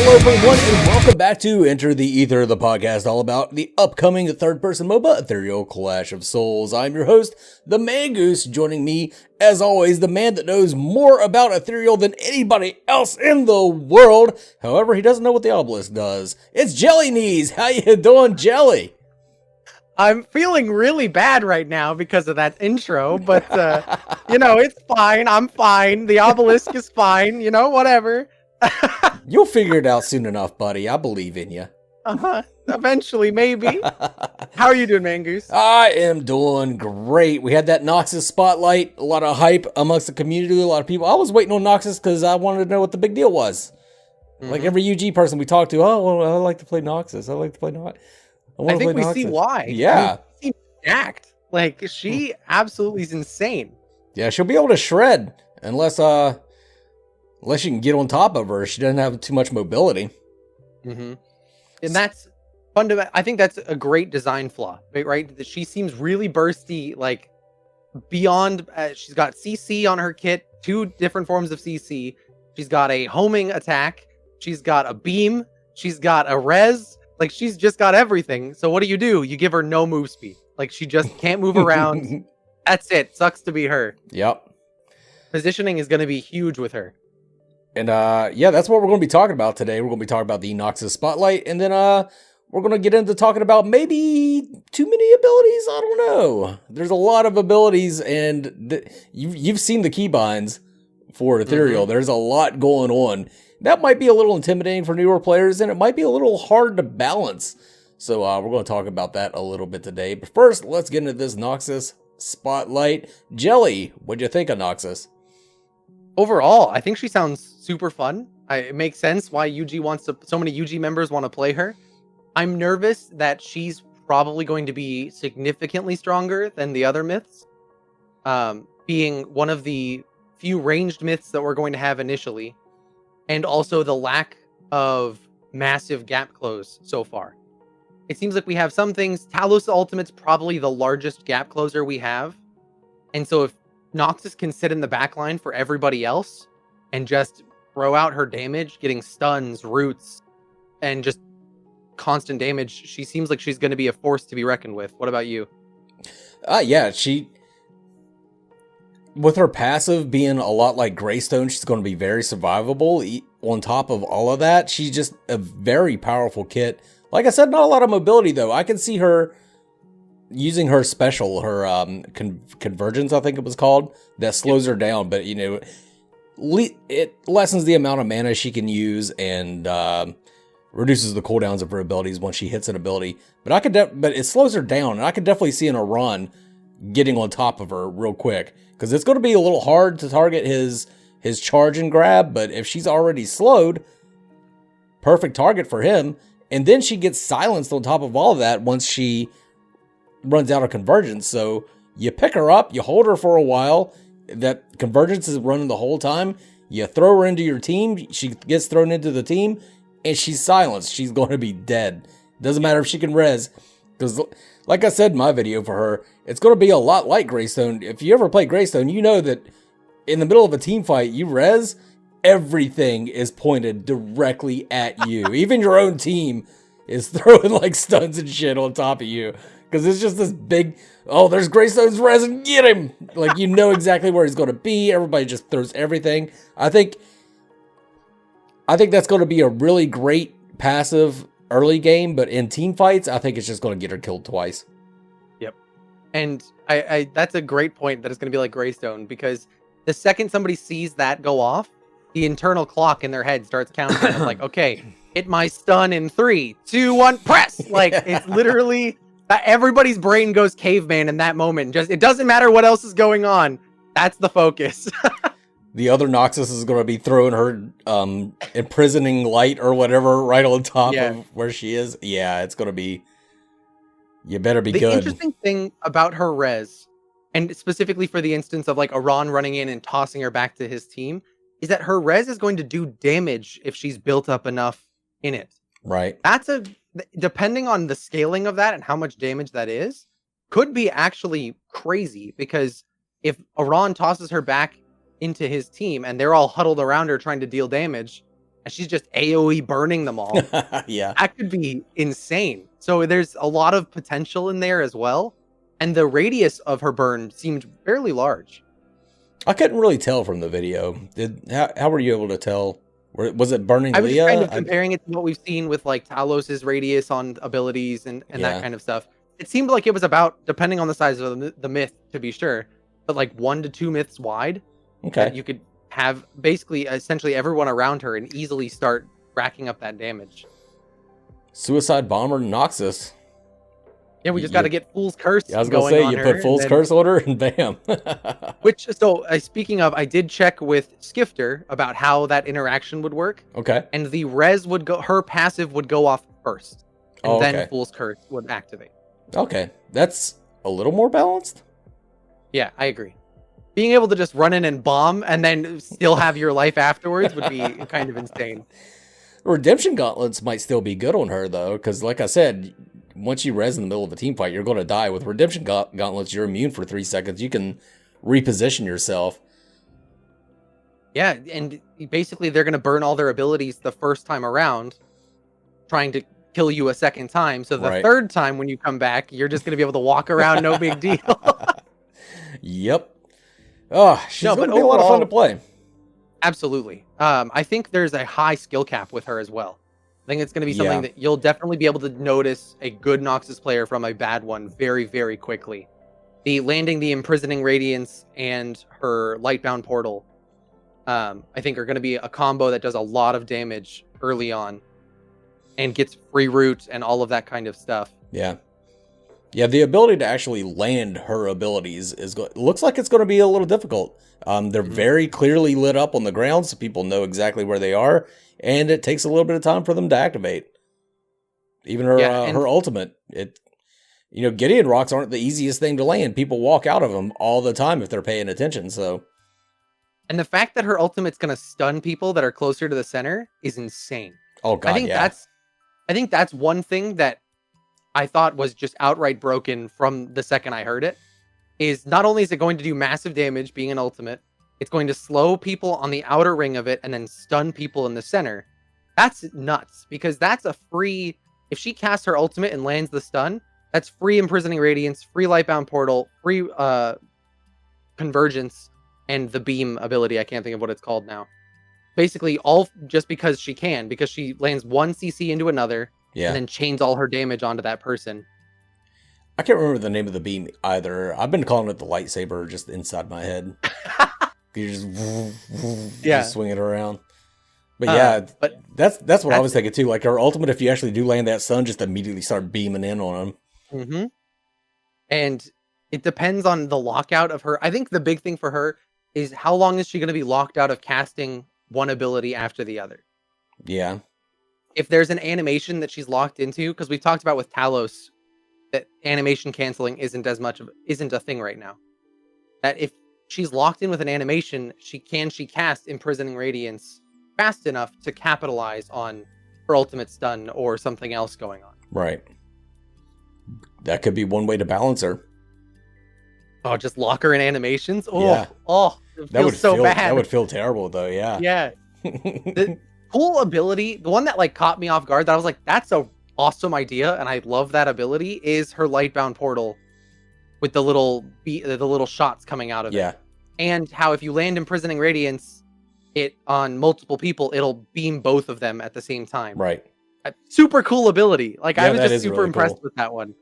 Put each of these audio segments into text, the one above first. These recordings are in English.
Hello everyone and welcome back to Enter the Ether, the podcast all about the upcoming third-person MOBA, Ethereal Clash of Souls. I'm your host, the Mangoose, joining me, as always, the man that knows more about Ethereal than anybody else in the world. However, he doesn't know what the obelisk does. It's JellyKnees. How you doing, Jelly? I'm feeling really bad right now because of that intro, but, it's fine. I'm fine. The obelisk is fine. Whatever. You'll figure it out soon enough, buddy. I believe in you. Eventually, maybe. How are you doing, Mangoose? I am doing great. We had that Noxus Spotlight, a lot of hype amongst the community, a lot of people. I was waiting on Noxus because I wanted to know what the big deal was. Like every UG person we talk to, I like to play Noxus. I like to play Noxus. I think we see why. Yeah. She's jacked. Like, she absolutely is insane. Yeah, she'll be able to shred unless you can get on top of her. She doesn't have too much mobility. And that's fundamental. I think that's a great design flaw, right? That she seems really bursty, like beyond. She's got CC on her kit, 2 different forms of CC. She's got a homing attack. She's got a beam. She's got a res. Like, she's just got everything. So what do? You give her no move speed. Like, she just can't move around. That's it. Sucks to be her. Yep. Positioning is going to be huge with her. And that's what we're going to be talking about today. We're going to be talking about the Noxus Spotlight, and then we're going to get into talking about maybe too many abilities. I don't know. There's a lot of abilities, and you've seen the keybinds for Ethereal. There's a lot going on. That might be a little intimidating for newer players, and it might be a little hard to balance. So we're going to talk about that a little bit today. But first, let's get into this Noxus Spotlight. Jelly, what'd you think of Noxus? Overall, I think she sounds super fun. It makes sense why so many UG members want to play her. I'm nervous that she's probably going to be significantly stronger than the other myths, being one of the few ranged myths that we're going to have initially, and also the lack of massive gap close so far. It seems like we have some things. Talos Ultimate's probably the largest gap closer we have, and so if Noxus can sit in the backline for everybody else and just throw out her damage, getting stuns, roots, and just constant damage, she seems like she's going to be a force to be reckoned with. What about you? She, with her passive being a lot like Greystone, she's going to be very survivable. On top of all of that, she's just a very powerful kit. Like I said, not a lot of mobility, though. I can see her using her special, her convergence, I think it was called, that slows her down, but it lessens the amount of mana she can use and reduces the cooldowns of her abilities once she hits an ability. But it slows her down, and I could definitely see in a run getting on top of her real quick, because it's going to be a little hard to target his charge and grab. But if she's already slowed, perfect target for him. And then she gets silenced on top of all of that once she runs out of convergence. So you pick her up, you hold her for a while, that convergence is running the whole time, you throw her into your team, she gets thrown into the team, and she's silenced. She's going to be dead. Doesn't matter if she can res, because like I said in my video for her, it's going to be a lot like Greystone. If you ever play Greystone, you know that in the middle of a team fight, you res, everything is pointed directly at you. Even your own team is throwing like stuns and shit on top of you. Because it's just this big, there's Greystone's res, and get him! Like, you know exactly where he's going to be. Everybody just throws everything. I think that's going to be a really great passive early game, but in team fights, I think it's just going to get her killed twice. Yep. And I that's a great point, that it's going to be like Greystone, because the second somebody sees that go off, the internal clock in their head starts counting. Of like, okay, hit my stun in 3, 2, 1, press! Like, it's literally... everybody's brain goes caveman in that moment. Just, it doesn't matter what else is going on. That's the focus. The other Noxus is going to be throwing her imprisoning light or whatever right on top of where she is. Yeah, it's going to be... You better be good. The interesting thing about her res, and specifically for the instance of like Iran running in and tossing her back to his team, is that her res is going to do damage if she's built up enough in it. Right. Depending on the scaling of that and how much damage that is, could be actually crazy, because if Iran tosses her back into his team and they're all huddled around her trying to deal damage, and she's just AoE burning them all. Yeah. That could be insane. So there's a lot of potential in there as well. And the radius of her burn seemed fairly large. I couldn't really tell from the video. How were you able to tell? Was it burning I was Leah? just kind of comparing it to what we've seen with like Talos's radius on abilities and Yeah. that kind of stuff. It seemed like it was about, depending on the size of the myth, to be sure, but like 1 to 2 myths wide. Okay. That you could have basically essentially everyone around her and easily start racking up that damage. Suicide Bomber Noxus. Yeah, we just got to get Fool's Curse. Yeah, I was gonna say you put Fool's Curse on her and bam. Speaking of, I did check with Skifter about how that interaction would work. Okay. And the res would go, her passive would go off first, and then okay. Fool's Curse would activate. Okay, that's a little more balanced. Yeah, I agree. Being able to just run in and bomb and then still have your life afterwards would be kind of insane. Redemption Gauntlets might still be good on her though, because like I said, once you res in the middle of a team fight, you're going to die. With Redemption Gauntlets, you're immune for 3 seconds. You can reposition yourself. Yeah, and basically they're going to burn all their abilities the first time around, trying to kill you a second time. So the third time when you come back, you're just going to be able to walk around, no big deal. Yep. Oh, she's going to be a lot of fun to play. Absolutely. I think there's a high skill cap with her as well. I think it's going to be something that you'll definitely be able to notice a good Noxus player from a bad one very, very quickly. The landing the Imprisoning Radiance and her Lightbound Portal, I think are going to be a combo that does a lot of damage early on and gets free root and all of that kind of stuff. Yeah. Yeah, the ability to actually land her abilities looks like it's going to be a little difficult. They're very clearly lit up on the ground, so people know exactly where they are, and it takes a little bit of time for them to activate. Even her her ultimate, Gideon rocks aren't the easiest thing to land. People walk out of them all the time if they're paying attention. So, and the fact that her ultimate's going to stun people that are closer to the center is insane. Oh god, I think that's one thing that I thought was just outright broken from the second I heard it. Is not only is it going to do massive damage being an ultimate, it's going to slow people on the outer ring of it and then stun people in the center. That's nuts, because that's a free, if she casts her ultimate and lands the stun, that's free Imprisoning Radiance, free Lightbound Portal, free Convergence, and the Beam ability. I can't think of what it's called now. Basically, all just because she can, because she lands one CC into another, and then chains all her damage onto that person. I can't remember the name of the beam either. I've been calling it the lightsaber just inside my head. You just swing it around. But but that's what I was thinking too. Like her ultimate, if you actually do land that stun, just immediately start beaming in on them. And it depends on the lockout of her. I think the big thing for her is how long is she going to be locked out of casting one ability after the other? Yeah. If there's an animation that she's locked into, because we talked about with Talos that animation canceling isn't a thing right now. That if she's locked in with an animation, she cast Imprisoning Radiance fast enough to capitalize on her ultimate stun or something else going on. Right. That could be one way to balance her. Oh, just lock her in animations? Oh, yeah. It feels so bad. That would feel terrible though, yeah. Yeah. The cool ability, the one that like caught me off guard, that I was like, that's a awesome idea, and I love that ability, is her Lightbound Portal with the little shots coming out of it. And how if you land Imprisoning Radiance it on multiple people, it'll beam both of them at the same time. Right. Super cool ability. Like I was just super really impressed cool with that one.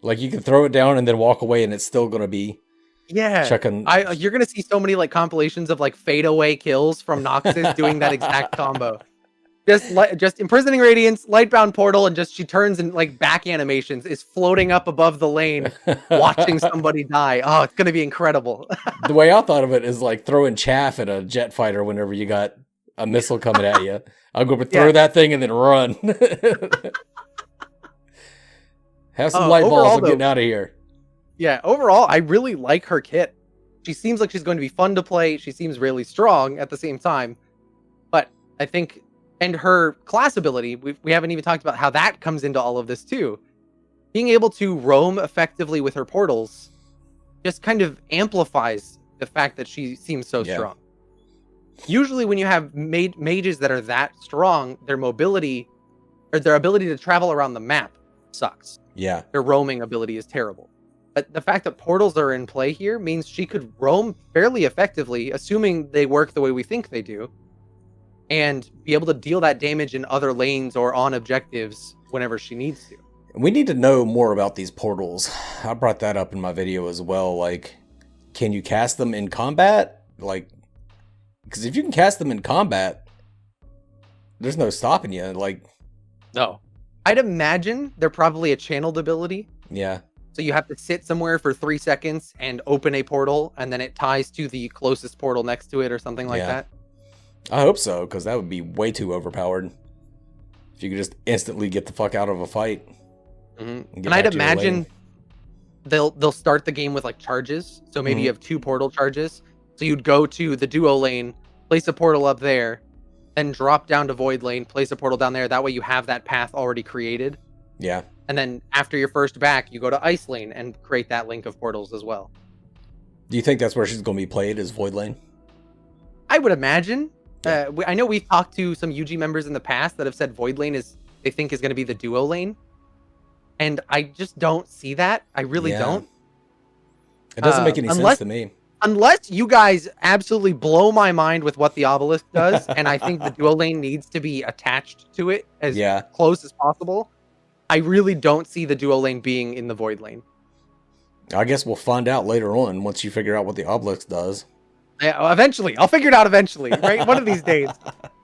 Like you can throw it down and then walk away and it's still going to be checking. You're going to see so many like compilations of like fadeaway kills from Noxus doing that exact combo. Just Imprisoning Radiance, Lightbound Portal, and just she turns and like back animations is floating up above the lane, watching somebody die. Oh, it's gonna be incredible. The way I thought of it is like throwing chaff at a jet fighter whenever you got a missile coming at you. I'll go throw that thing and then run. Have some light balls and getting out of here. Yeah, overall, I really like her kit. She seems like she's going to be fun to play. She seems really strong at the same time. But I think, and her class ability, we haven't even talked about how that comes into all of this too. Being able to roam effectively with her portals just kind of amplifies the fact that she seems so strong. Usually when you have mages that are that strong, their mobility or their ability to travel around the map sucks. Yeah. Their roaming ability is terrible. But the fact that portals are in play here means she could roam fairly effectively, assuming they work the way we think they do, and be able to deal that damage in other lanes or on objectives whenever she needs to. We need to know more about these portals. I brought that up in my video as well. Like, can you cast them in combat? Like, because if you can cast them in combat, there's no stopping you. Like, no. I'd imagine they're probably a channeled ability. Yeah. So you have to sit somewhere for 3 seconds and open a portal, and then it ties to the closest portal next to it or something like that. I hope so, because that would be way too overpowered. If you could just instantly get the fuck out of a fight. And I'd imagine they'll start the game with like charges. So maybe you have 2 portal charges. So you'd go to the duo lane, place a portal up there, then drop down to void lane, place a portal down there. That way you have that path already created. Yeah. And then after your first back, you go to ice lane and create that link of portals as well. Do you think that's where she's going to be played, is void lane? I would imagine. I know we've talked to some UG members in the past that have said void lane they think is going to be the duo lane. And I just don't see that. I really don't. It doesn't make any sense to me. Unless you guys absolutely blow my mind with what the obelisk does, and I think the duo lane needs to be attached to it as close as possible. I really don't see the duo lane being in the void lane. I guess we'll find out later on once you figure out what the obelisk does. Yeah, eventually. I'll figure it out eventually, right? One of these days.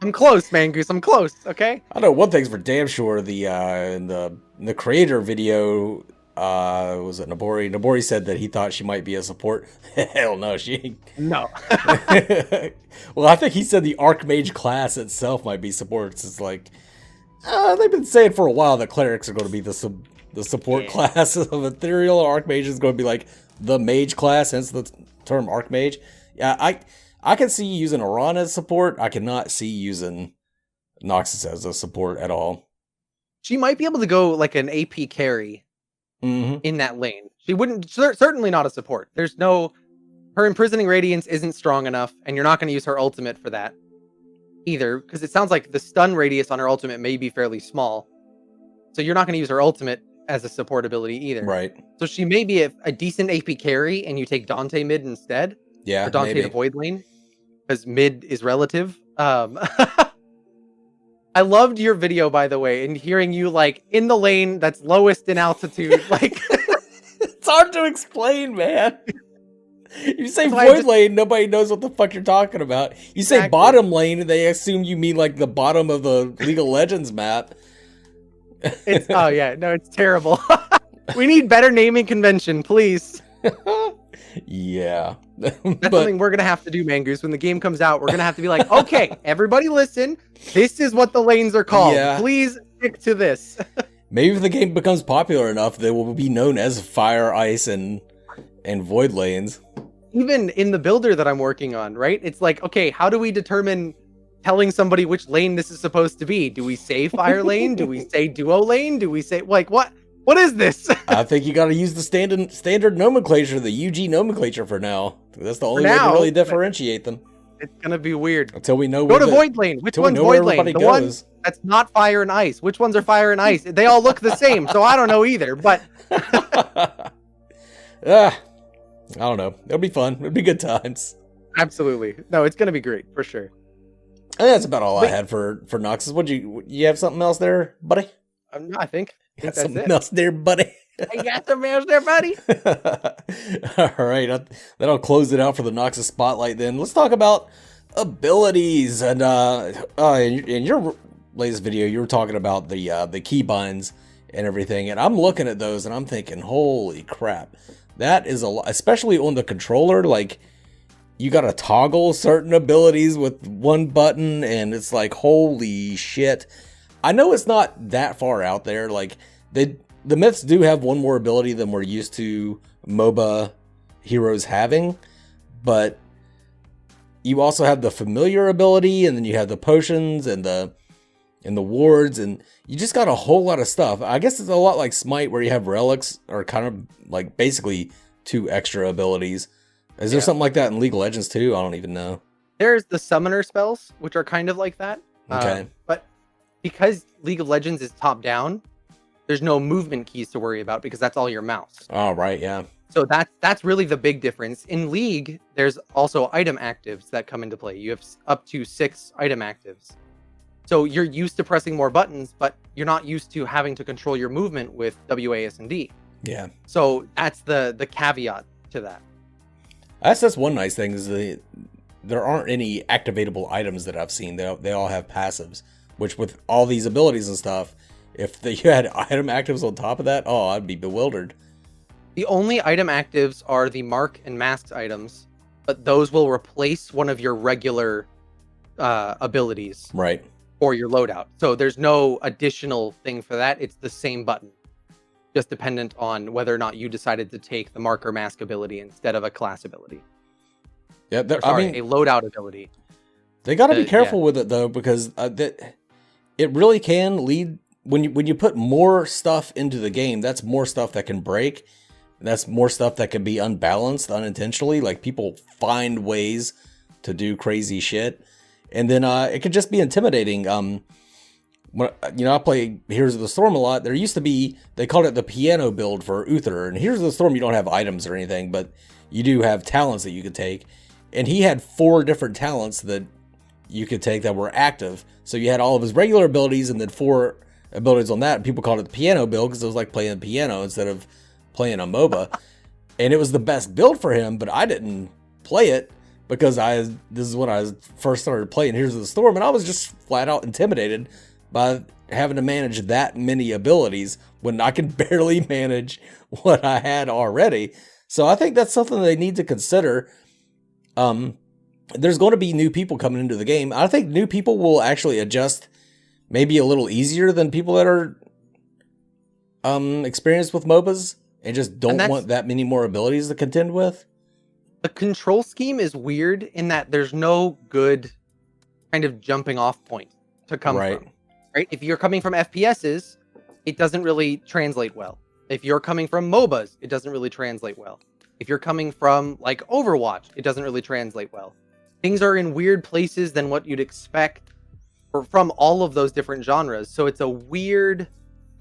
I'm close, Mangoose. I'm close, okay? I know one thing's for damn sure. In the creator video, was it Nabori? Nabori said that he thought she might be a support. Hell no, she ain't. No. Well, I think he said the Archmage class itself might be supports. It's like, they've been saying for a while that clerics are going to be the support class of Ethereal. Archmage is going to be like the mage class, hence the term Archmage. Yeah, I can see using Iran as support. I cannot see using Noxus as a support at all. She might be able to go like an AP carry in that lane. She wouldn't, certainly not a support. Her imprisoning radiance isn't strong enough, and you're not going to use her ultimate for that either, because it sounds like the stun radius on her ultimate may be fairly small. So you're not going to use her ultimate as a support ability either. Right. So she may be a decent AP carry, and you take Dante mid instead. Yeah, or Dante to void lane, because mid is relative. I loved your video, by the way, and hearing you like in the lane that's lowest in altitude. Like, it's hard to explain, man. You say void lane, nobody knows what the fuck you're talking about. You say bottom lane, and they assume you mean like the bottom of the League of Legends map. Oh yeah, no, it's terrible. We need better naming convention, please. Yeah. That's something we're going to have to do, Mangoose. When the game comes out, we're going to have to be like, okay, everybody listen. This is what the lanes are called. Yeah. Please stick to this. Maybe if the game becomes popular enough, they will be known as fire, ice, and void lanes. Even in the builder that I'm working on, right? It's like, okay, how do we determine telling somebody which lane this is supposed to be? Do we say fire lane? Do we say duo lane? Do we say, like, what? What is this? I think you got to use the standard nomenclature, the UG nomenclature for now. That's the only way to really differentiate them. It's going to be weird. Until we know. Go to void lane. Which one's void lane? The one that's not fire and ice. Which ones are fire and ice? They all look the same, so I don't know either. But I don't know. It'll be fun. It'll be good times. Absolutely. No, it's going to be great for sure. And that's about all I had for Noxus. You have something else there, buddy? I think. Got something else there, buddy. I got something else there, buddy. All right, that'll close it out for the Noxus Spotlight. Then let's talk about abilities. And in your latest video, you were talking about the keybinds and everything. And I'm looking at those and I'm thinking, holy crap, that is a lot, especially on the controller. Like, you got to toggle certain abilities with one button, and it's like, holy shit. I know it's not that far out there. Like, the myths do have one more ability than we're used to MOBA heroes having, but you also have the familiar ability, and then you have the potions and the wards, and you just got a whole lot of stuff. I guess it's a lot like Smite, where you have relics, or kind of like basically 2 extra abilities. Is there something like that in League of Legends too? I don't even know. There's the summoner spells, which are kind of like that. Okay. But because League of Legends is top down, there's no movement keys to worry about because that's all your mouse. Oh, right. Yeah. So that's really the big difference. In League, there's also item actives that come into play. You have up to 6 item actives. So you're used to pressing more buttons, but you're not used to having to control your movement with WASD. Yeah. So that's the caveat to that. That's one nice thing is there aren't any activatable items that I've seen. They all have passives, which with all these abilities and stuff, if you had item actives on top of that, oh, I'd be bewildered. The only item actives are the mark and masks items, but those will replace one of your regular abilities. Right. Or your loadout. So there's no additional thing for that. It's the same button. Just dependent on whether or not you decided to take the marker mask ability instead of a class ability. Yeah, a loadout ability. They got to be careful with it though, because it really can lead when you put more stuff into the game. That's more stuff that can break. That's more stuff that can be unbalanced unintentionally. Like people find ways to do crazy shit, and then it could just be intimidating. When, I play Heroes of the Storm a lot. There used to be, they called it the piano build for Uther. And Heroes of the Storm, you don't have items or anything, but you do have talents that you could take. And he had 4 different talents that you could take that were active. So you had all of his regular abilities and then 4 abilities on that. And people called it the piano build because it was like playing the piano instead of playing a MOBA. And it was the best build for him, but I didn't play it because this is when I first started playing Heroes of the Storm, and I was just flat out intimidated by having to manage that many abilities when I can barely manage what I had already. So I think that's something they need to consider. There's going to be new people coming into the game. I think new people will actually adjust maybe a little easier than people that are experienced with MOBAs and just don't want that many more abilities to contend with. The control scheme is weird in that there's no good kind of jumping off point to come from. Right? If you're coming from FPSs, it doesn't really translate well. If you're coming from MOBAs, it doesn't really translate well. If you're coming from like Overwatch, it doesn't really translate well. Things are in weird places than what you'd expect from all of those different genres. So it's a weird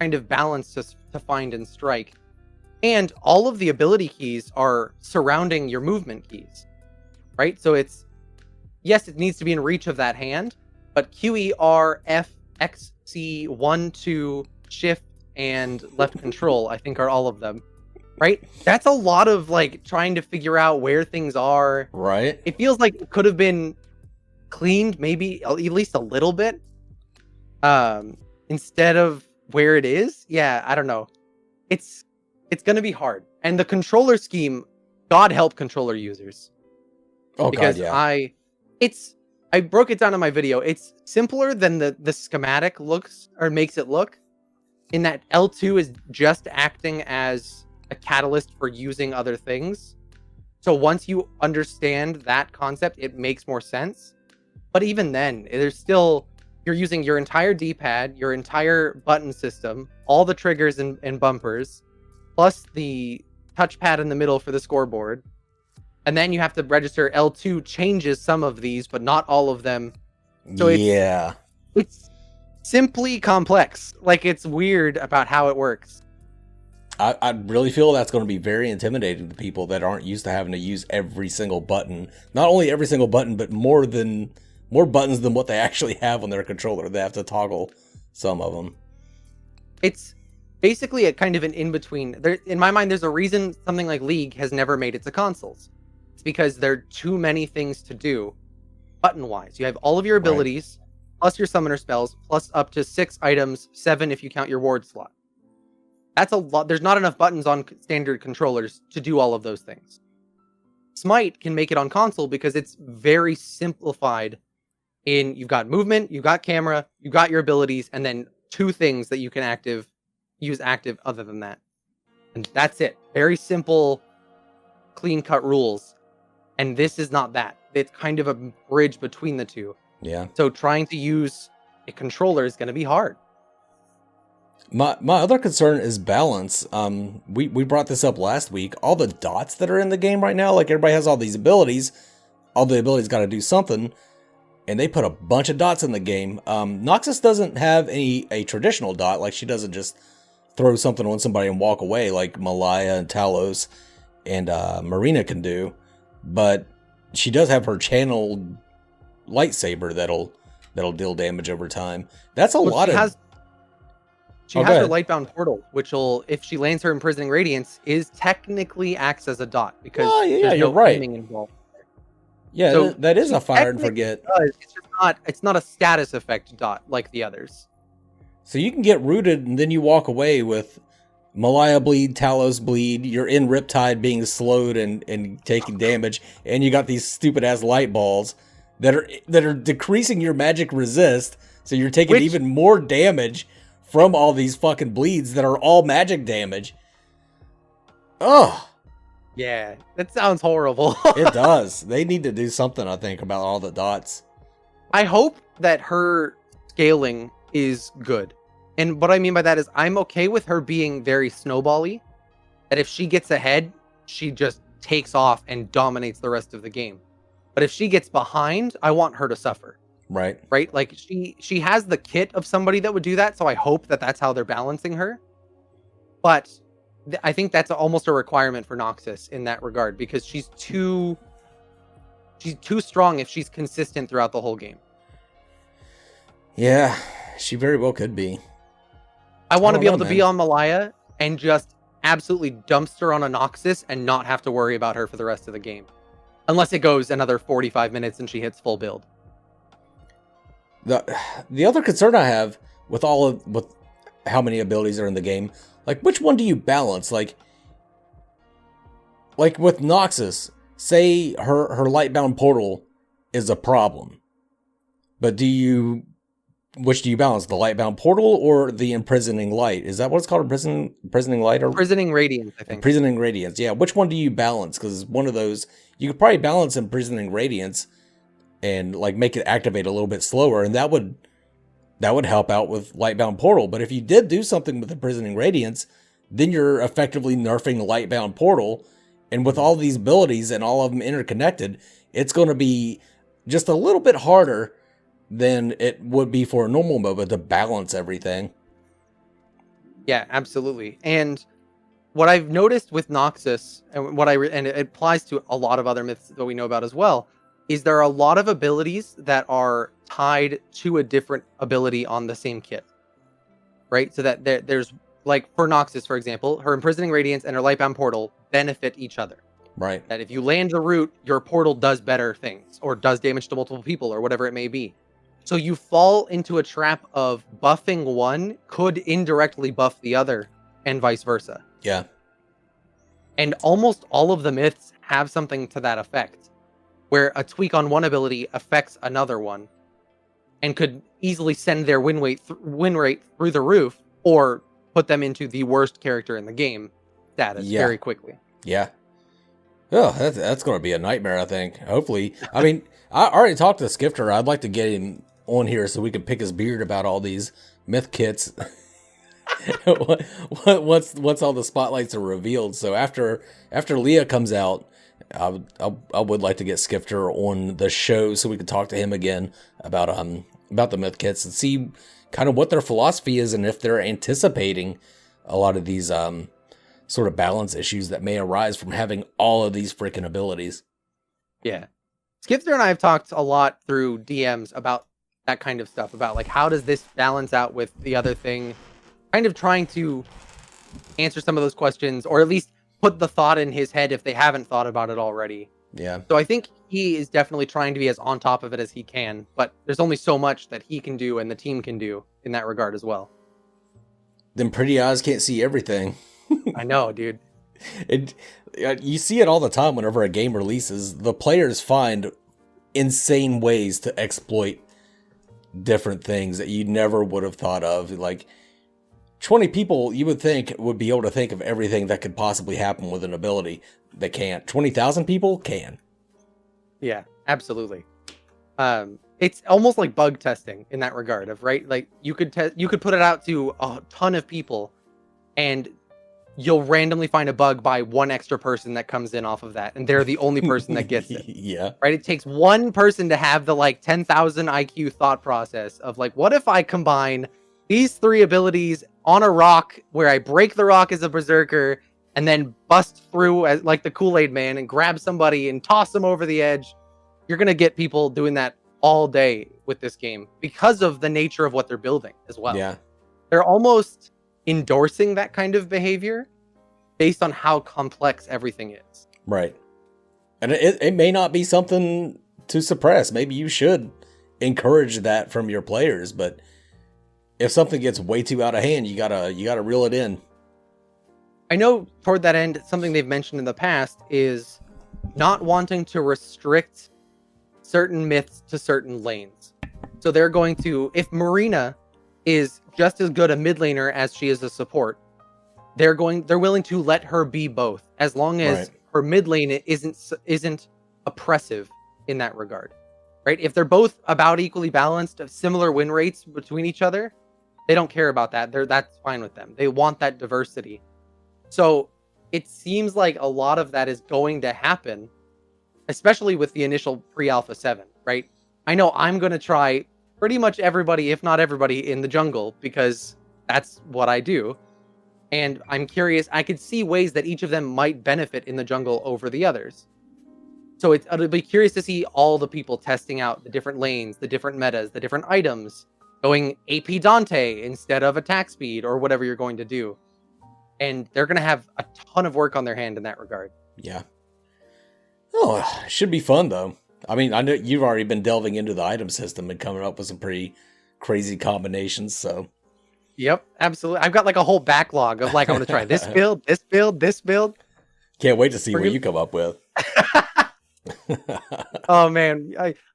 kind of balance to find and strike. And all of the ability keys are surrounding your movement keys, right? So yes, it needs to be in reach of that hand, but QER, F, X, C, 1, 2, shift, and left control, I think are all of them, right? That's a lot of like trying to figure out where things are. Right. It feels like it could have been cleaned maybe at least a little bit instead of where it is. Yeah, I don't know. It's going to be hard. And the controller scheme, God help controller users. Oh, because God, yeah. I broke it down in my video. It's simpler than the schematic looks or makes it look, in that L2 is just acting as a catalyst for using other things. So once you understand that concept, it makes more sense. But even then, you're using your entire D-pad, your entire button system, all the triggers and bumpers, plus the touchpad in the middle for the scoreboard. And then you have to register L2 changes some of these, but not all of them. So it's simply complex. Like, it's weird about how it works. I really feel that's going to be very intimidating to people that aren't used to having to use every single button. Not only every single button, but more buttons than what they actually have on their controller. They have to toggle some of them. It's basically a kind of an in-between. In my mind, there's a reason something like League has never made it to consoles. It's because there are too many things to do button-wise. You have all of your abilities, plus your summoner spells, plus up to 6 items, 7 if you count your ward slot. That's a lot. There's not enough buttons on standard controllers to do all of those things. Smite can make it on console because it's very simplified in you've got movement, you've got camera, you've got your abilities, and then 2 things that you can use active other than that. And that's it. Very simple, clean-cut rules. And this is not that. It's kind of a bridge between the two. Yeah. So trying to use a controller is going to be hard. My other concern is balance. We brought this up last week. All the dots that are in the game right now, like everybody has all these abilities. all the abilities got to do something, and they put a bunch of dots in the game. Noxus doesn't have a traditional dot, like she doesn't just throw something on somebody and walk away like Malaya and Talos and Marina can do, but she does have her channeled lightsaber that'll deal damage over time. That's a lot of... She has her Lightbound Portal, which will, if she lands her Imprisoning Radiance, is technically acts as a dot because there's no aiming involved. Yeah, so that is a fire and forget. It's just it's not a status effect dot like the others. So you can get rooted and then you walk away with Malaya bleed, Talos bleed, you're in Riptide being slowed and taking damage, and you got these stupid ass light balls that are decreasing your magic resist, so you're taking even more damage from all these fucking bleeds that are all magic damage. Oh. Yeah, that sounds horrible. It does. They need to do something, I think, about all the dots. I hope that her scaling is good. And what I mean by that is I'm okay with her being very snowball-y. That if she gets ahead, she just takes off and dominates the rest of the game. But if she gets behind, I want her to suffer. Right. Right? Like, she has the kit of somebody that would do that, so I hope that that's how they're balancing her. But I think that's almost a requirement for Noxus in that regard, because she's too strong if she's consistent throughout the whole game. Yeah, she very well could be. I want to be able to be on Malaya and just absolutely dumpster on a Noxus and not have to worry about her for the rest of the game. Unless it goes another 45 minutes and she hits full build. The other concern I have with with how many abilities are in the game, like which one do you balance? Like with Noxus, say her Lightbound Portal is a problem, but which do you balance, the Lightbound Portal or the Imprisoning Light? Is that what it's called, Imprisoning Light? Or Imprisoning Radiance, I think. Imprisoning Radiance, yeah. Which one do you balance? Because one of those, you could probably balance Imprisoning Radiance and like make it activate a little bit slower, and that would help out with Lightbound Portal. But if you did do something with Imprisoning Radiance, then you're effectively nerfing Lightbound Portal, and with all these abilities and all of them interconnected, it's going to be just a little bit harder than it would be for a normal MOBA to balance everything. Yeah, absolutely. And what I've noticed with Noxus, and and it applies to a lot of other myths that we know about as well, is there are a lot of abilities that are tied to a different ability on the same kit, right? So that there's, like for Noxus, for example, her Imprisoning Radiance and her Lightbound Portal benefit each other. Right. That if you land a root, your portal does better things or does damage to multiple people or whatever it may be. So you fall into a trap of buffing one could indirectly buff the other and vice versa. Yeah. And almost all of the myths have something to that effect, where a tweak on one ability affects another one and could easily send their win rate through the roof or put them into the worst character in the game status very quickly. Yeah. Oh, that's going to be a nightmare, I think. Hopefully. I mean, I already talked to Skifter. I'd like to get him on here so we can pick his beard about all these myth kits once all the spotlights are revealed. So after Leah comes out, I would like to get Skifter on the show so we could talk to him again about the myth kits and see kind of what their philosophy is and if they're anticipating a lot of these sort of balance issues that may arise from having all of these freaking abilities. Yeah. Skifter and I have talked a lot through DMs about that kind of stuff, about like how does this balance out with the other thing, kind of trying to answer some of those questions, or at least put the thought in his head if they haven't thought about it already. Yeah. So I think he is definitely trying to be as on top of it as he can, but there's only so much that he can do and the team can do in that regard as well. Them pretty eyes can't see everything. I know, dude. You see it all the time whenever a game releases. The players find insane ways to exploit different things that you never would have thought of. Like 20 people you would think would be able to think of everything that could possibly happen with an ability. They can't. 20,000 people can. Yeah, absolutely. It's almost like bug testing in that regard of, right? Like you could put it out to a ton of people and you'll randomly find a bug by one extra person that comes in off of that, and they're the only person that gets it. Yeah. Right? It takes one person to have the like 10,000 IQ thought process of like, what if I combine these 3 abilities on a rock where I break the rock as a berserker and then bust through as like the Kool-Aid man and grab somebody and toss them over the edge? You're going to get people doing that all day with this game because of the nature of what they're building as well. Yeah. They're almost endorsing that kind of behavior based on how complex everything is. Right. And it may not be something to suppress. Maybe you should encourage that from your players, but if something gets way too out of hand, you gotta reel it in. I know toward that end, something they've mentioned in the past is not wanting to restrict certain myths to certain lanes. So they're going to, if Marina is just as good a mid laner as she is a support, they're willing to let her be both, as long as her mid lane isn't oppressive in that regard. Right? If they're both about equally balanced, similar win rates between each other, they don't care about that. That's fine with them. They want that diversity. So it seems like a lot of that is going to happen, especially with the initial pre-alpha 7, right? I know I'm going to try pretty much everybody, if not everybody, in the jungle, because that's what I do. And I'm curious, I could see ways that each of them might benefit in the jungle over the others. So it'll be curious to see all the people testing out the different lanes, the different metas, the different items, going AP Dante instead of attack speed or whatever you're going to do. And they're going to have a ton of work on their hand in that regard. Yeah. Oh, should be fun though. I mean, I know you've already been delving into the item system and coming up with some pretty crazy combinations, so. Yep, absolutely. I've got like a whole backlog of like, I'm going to try this build, this build, this build. Can't wait to see what you come up with. Oh man,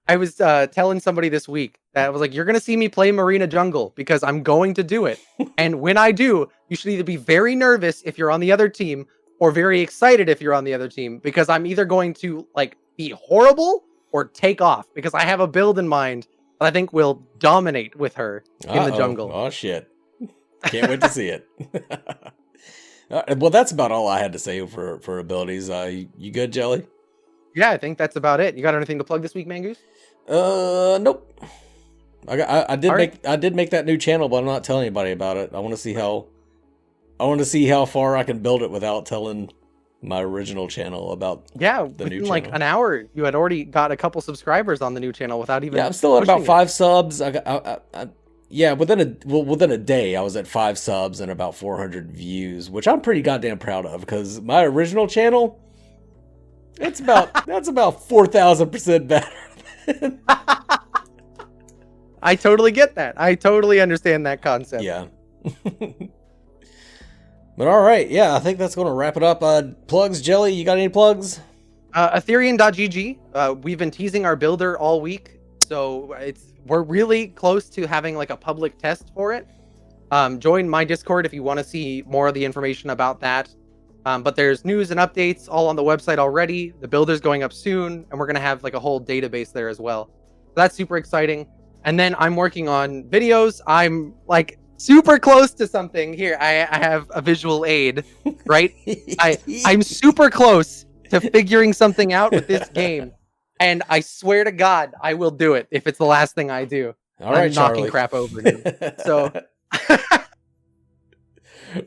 I was telling somebody this week that I was like, you're going to see me play Marina Jungle because I'm going to do it. And when I do, you should either be very nervous if you're on the other team or very excited if you're on the other team, because I'm either going to like be horrible or take off, because I have a build in mind that I think will dominate with her in the jungle. Oh shit. Can't wait to see it. Well, that's about all I had to say for abilities. You good, Jelly? Yeah, I think that's about it. You got anything to plug this week, Mangoose? Nope. I did make that new channel, but I'm not telling anybody about it. I want to see how far I can build it without telling my original channel about the new channel. Like an hour, you had already got a couple subscribers on the new channel without even. Yeah, I'm still at about 5 subs. Within a day, I was at 5 subs and about 400 views, which I'm pretty goddamn proud of, because my original channel, that's about 4,000% better. I totally get that. I totally understand that concept. Yeah. But all right, yeah, I think that's going to wrap it up. Plugs, Jelly, you got any plugs? Ethereal.gg. We've been teasing our builder all week, so we're really close to having like a public test for it. Join my Discord if you want to see more of the information about that. But there's news and updates all on the website already. The builder's going up soon, and we're going to have like a whole database there as well. So that's super exciting. And then I'm working on videos. I'm like super close to something here. I have a visual aid, right? I'm super close to figuring something out with this game. And I swear to God, I will do it if it's the last thing I do. All right, I'm knocking Charlie. crap over you. So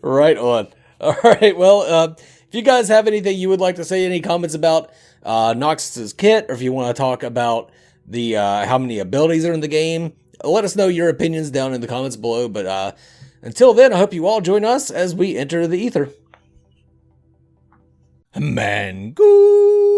right on. All right. Well, if you guys have anything you would like to say, any comments about Noxus's kit, or if you want to talk about the how many abilities are in the game, let us know your opinions down in the comments below. But until then, I hope you all join us as we enter the ether. Mangoose.